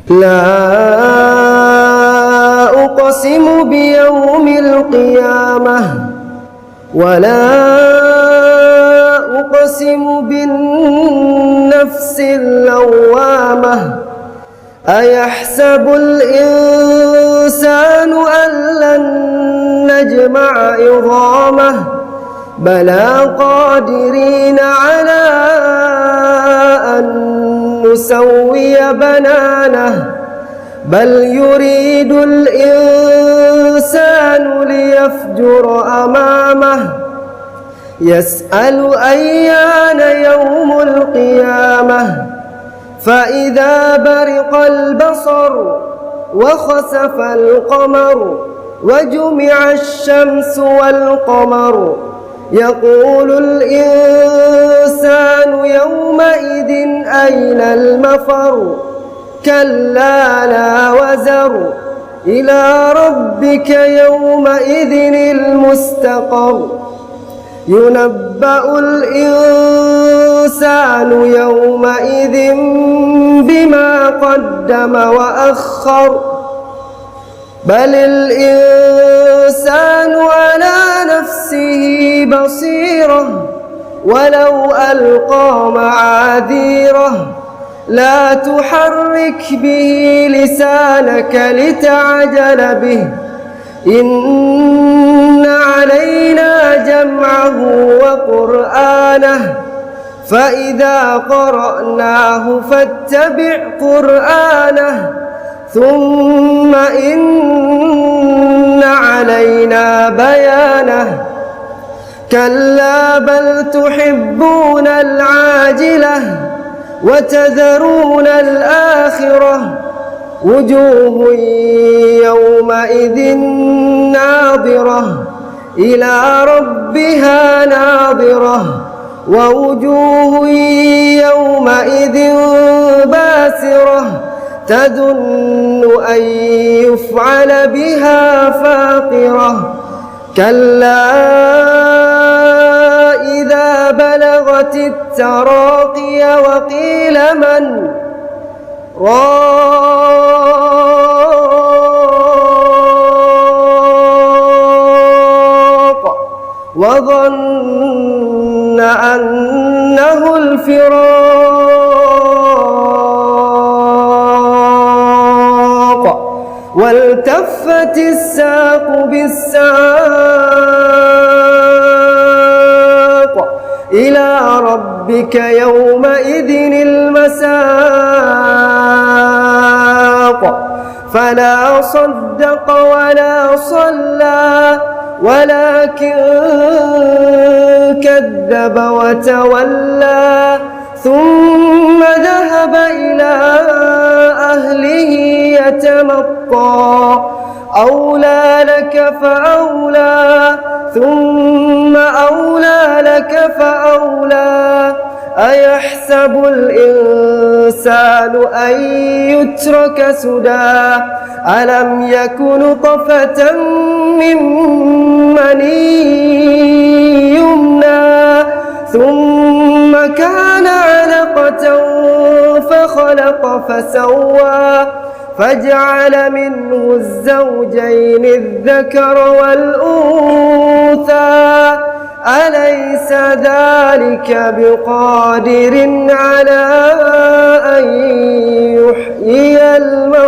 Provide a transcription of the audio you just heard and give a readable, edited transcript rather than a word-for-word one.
لا أقسم بيوم القيامة ولا أقسم بالنفس اللوامة أيحسب الإنسان أن لن نجمع عظامه بلى قادرين على أن نسوي بنانه بل يريد الإنسان ليفجر أمامه يسأل أيان يوم القيامة فإذا برق البصر وخسف القمر وجمع الشمس والقمر يقول الإنسان يومئذ أين المفر كلا لا وزر إلى ربك يومئذ المستقر ينبأ الإنسان يومئذ بما قدم وأخر بل الإنسان على نفسه بصيرة ولو ألقى معاذيره لا تحرك به لسانك لتعجل به إن علينا جمعه وقرآنه فإذا قرأناه فاتبع قرآنه ثم إن علينا بيانه كلا بل تحبون العاجلة وتذرون الآخرة وجوه يومئذ ناظرة إلى ربها ناظرة ووجوه يومئذ باسرة تظن أن يفعل بها فاقرة كلا إذا بلغت التراقي وقيل من راق وظن أنه الفراق والتفت الساق بالساق إلى ربك يومئذ المساق فلا صدق ولا صلى ولكن كذب وتولى ثم ذهب إلى أهله يتمطى أولى لك فأولى ثم أولى لك فأولى أيحسب الإنسان أن يترك سدى ألم يك نطفة من مني يمنى ثم كان علقة فخلق فسوى فجعل منه الزوجين الذكر والأنثى أليس ذلك بقادر على أن يحيي الموتى